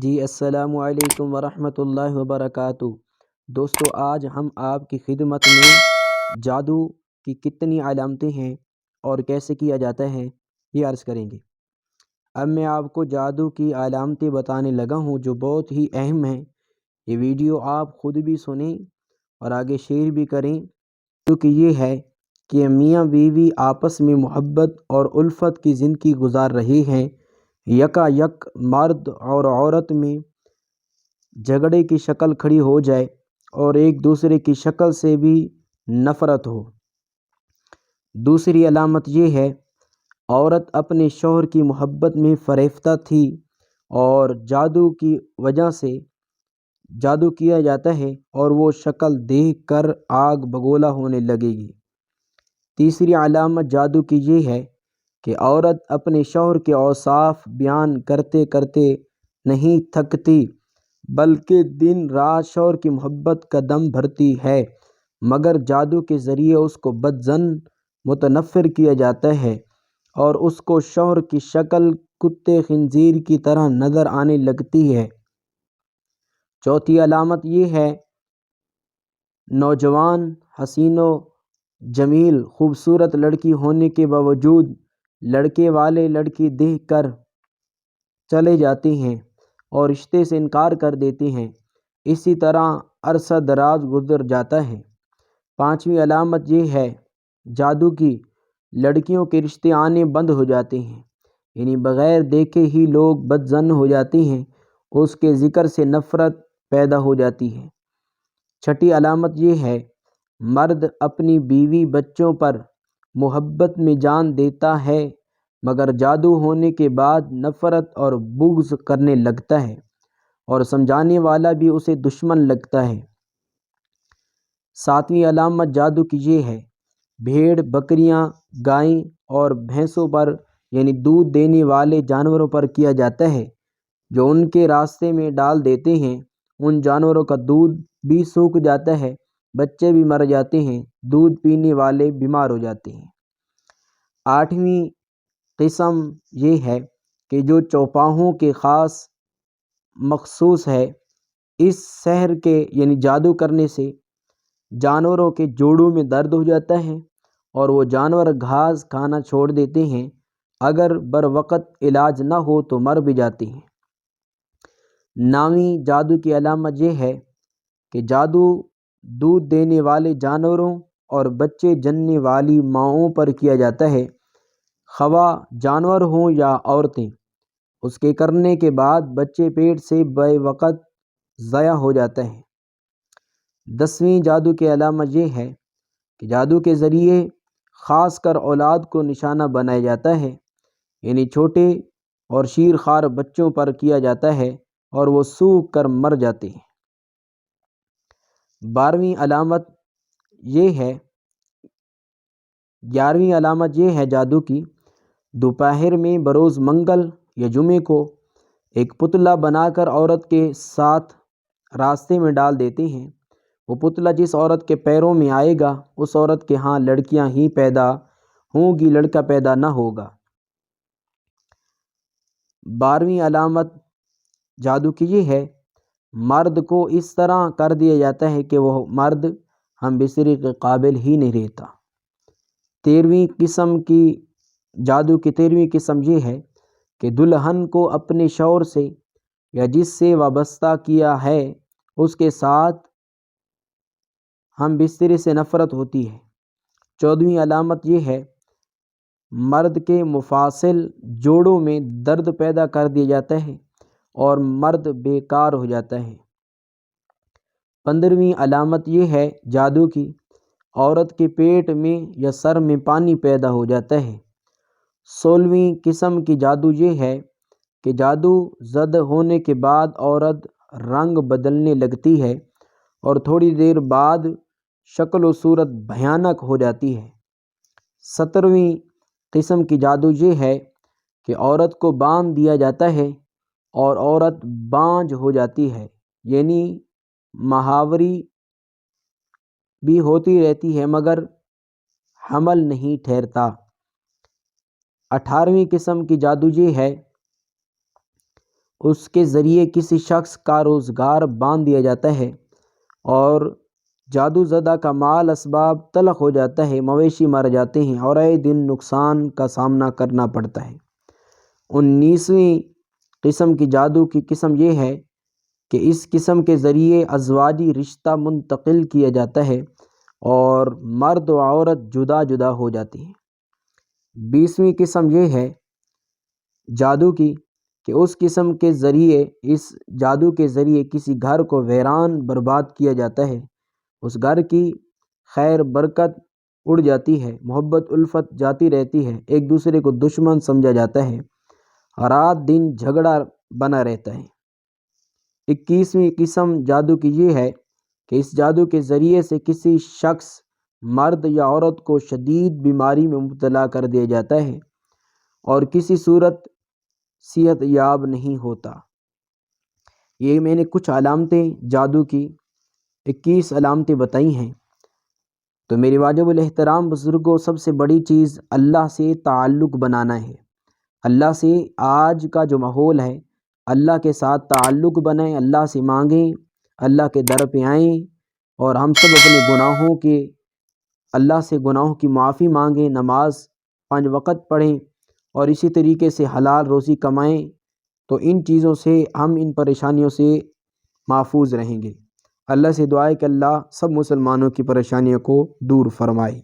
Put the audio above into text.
جی السلام علیکم ورحمۃ اللہ وبرکاتہ۔ دوستو، آج ہم آپ کی خدمت میں جادو کی کتنی علامتیں ہیں اور کیسے کیا جاتا ہے یہ عرض کریں گے۔ اب میں آپ کو جادو کی علامتیں بتانے لگا ہوں جو بہت ہی اہم ہیں۔ یہ ویڈیو آپ خود بھی سنیں اور آگے شیئر بھی کریں، کیونکہ یہ ہے کہ میاں بیوی آپس میں محبت اور الفت کی زندگی گزار رہے ہیں۔ یکا یک مرد اور عورت میں جھگڑے کی شکل کھڑی ہو جائے اور ایک دوسرے کی شکل سے بھی نفرت ہو۔ دوسری علامت یہ ہے، عورت اپنے شوہر کی محبت میں فریفتہ تھی اور جادو کی وجہ سے جادو کیا جاتا ہے اور وہ شکل دیکھ کر آگ بگولا ہونے لگے گی۔ تیسری علامت جادو کی یہ ہے کہ عورت اپنے شوہر کے اوصاف بیان کرتے کرتے نہیں تھکتی، بلکہ دن رات شوہر کی محبت کا دم بھرتی ہے، مگر جادو کے ذریعے اس کو بدظن متنفر کیا جاتا ہے اور اس کو شوہر کی شکل کتے خنزیر کی طرح نظر آنے لگتی ہے۔ چوتھی علامت یہ ہے، نوجوان حسین و جمیل خوبصورت لڑکی ہونے کے باوجود لڑکے والے لڑکی دیکھ کر چلے جاتے ہیں اور رشتے سے انکار کر دیتے ہیں۔ اسی طرح عرصہ دراز گزر جاتا ہے۔ پانچویں علامت یہ ہے، جادو کی لڑکیوں کے رشتے آنے بند ہو جاتے ہیں، یعنی بغیر دیکھے ہی لوگ بدظن ہو جاتے ہیں، اس کے ذکر سے نفرت پیدا ہو جاتی ہے۔ چھٹی علامت یہ ہے، مرد اپنی بیوی بچوں پر محبت میں جان دیتا ہے مگر جادو ہونے کے بعد نفرت اور بغض کرنے لگتا ہے اور سمجھانے والا بھی اسے دشمن لگتا ہے۔ ساتویں علامت جادو کی یہ ہے، بھیڑ بکریاں گائیں اور بھینسوں پر یعنی دودھ دینے والے جانوروں پر کیا جاتا ہے، جو ان کے راستے میں ڈال دیتے ہیں۔ ان جانوروں کا دودھ بھی سوکھ جاتا ہے، بچے بھی مر جاتے ہیں، دودھ پینے والے بیمار ہو جاتے ہیں۔ آٹھویں قسم یہ ہے کہ جو چوپاہوں کے خاص مخصوص ہے، اس سحر کے یعنی جادو کرنے سے جانوروں کے جوڑوں میں درد ہو جاتا ہے اور وہ جانور گھاس کھانا چھوڑ دیتے ہیں، اگر بروقت علاج نہ ہو تو مر بھی جاتے ہیں۔ نویں جادو کی علامت یہ ہے کہ جادو دودھ دینے والے جانوروں اور بچے جننے والی ماؤں پر کیا جاتا ہے، خواہ جانور ہوں یا عورتیں۔ اس کے کرنے کے بعد بچے پیٹ سے بے وقت ضائع ہو جاتا ہے۔ 10ویں جادو کی علامت یہ ہے کہ جادو کے ذریعے خاص کر اولاد کو نشانہ بنایا جاتا ہے، یعنی چھوٹے اور شیر خوار بچوں پر کیا جاتا ہے اور وہ سوکھ کر مر جاتے ہیں۔ 11ویں علامت یہ ہے جادو کی، دوپہر میں بروز منگل یا جمعے کو ایک پتلا بنا کر عورت کے ساتھ راستے میں ڈال دیتے ہیں۔ وہ پتلا جس عورت کے پیروں میں آئے گا اس عورت کے ہاں لڑکیاں ہی پیدا ہوں گی، لڑکا پیدا نہ ہوگا۔ 12ویں علامت جادو کی یہ ہے، مرد کو اس طرح کر دیا جاتا ہے کہ وہ مرد ہم بستری کے قابل ہی نہیں رہتا۔ 13ویں قسم یہ ہے کہ دلہن کو اپنے شوہر سے یا جس سے وابستہ کیا ہے اس کے ساتھ ہم بستری سے نفرت ہوتی ہے۔ 14ویں علامت یہ ہے، مرد کے مفاصل جوڑوں میں درد پیدا کر دیا جاتا ہے اور مرد بیکار ہو جاتا ہے۔ 15ویں علامت یہ ہے جادو کی، عورت کے پیٹ میں یا سر میں پانی پیدا ہو جاتا ہے۔ 16ویں قسم کی جادو یہ ہے کہ جادو زد ہونے کے بعد عورت رنگ بدلنے لگتی ہے اور تھوڑی دیر بعد شکل و صورت بھیانک ہو جاتی ہے۔ 17ویں قسم کی جادو یہ ہے کہ عورت کو باندھ دیا جاتا ہے اور عورت بانجھ ہو جاتی ہے، یعنی ماہواری بھی ہوتی رہتی ہے مگر حمل نہیں ٹھہرتا۔ 18ویں قسم کی جادو یہ ہے اس کے ذریعے کسی شخص کا روزگار باندھ دیا جاتا ہے اور جادو زدہ کا مال اسباب تلخ ہو جاتا ہے، مویشی مر جاتے ہیں اور اے دن نقصان کا سامنا کرنا پڑتا ہے۔ 19ویں قسم کی جادو کی قسم یہ ہے کہ اس قسم کے ذریعے ازواجی رشتہ منتقل کیا جاتا ہے اور مرد و عورت جدا جدا ہو جاتی ہیں۔ 20ویں قسم یہ ہے جادو کی کہ اس جادو کے ذریعے کسی گھر کو ویران برباد کیا جاتا ہے، اس گھر کی خیر برکت اڑ جاتی ہے، محبت الفت جاتی رہتی ہے، ایک دوسرے کو دشمن سمجھا جاتا ہے، رات دن جھگڑا بنا رہتا ہے۔ 21ویں قسم جادو کی یہ ہے کہ اس جادو کے ذریعے سے کسی شخص مرد یا عورت کو شدید بیماری میں مبتلا کر دیا جاتا ہے اور کسی صورت صحت یاب نہیں ہوتا۔ یہ میں نے کچھ علامتیں جادو کی 21 علامتیں بتائی ہیں۔ تو میرے واجب الاحترام بزرگوں، سب سے بڑی چیز اللہ سے تعلق بنانا ہے۔ اللہ سے آج کا جو ماحول ہے، اللہ کے ساتھ تعلق بنائیں، اللہ سے مانگیں، اللہ کے در پہ آئیں اور ہم سب اپنے اللہ سے گناہوں کی معافی مانگیں، نماز 5 وقت پڑھیں اور اسی طریقے سے حلال روزی کمائیں، تو ان چیزوں سے ہم ان پریشانیوں سے محفوظ رہیں گے۔ اللہ سے دعا ہے کہ اللہ سب مسلمانوں کی پریشانیوں کو دور فرمائے۔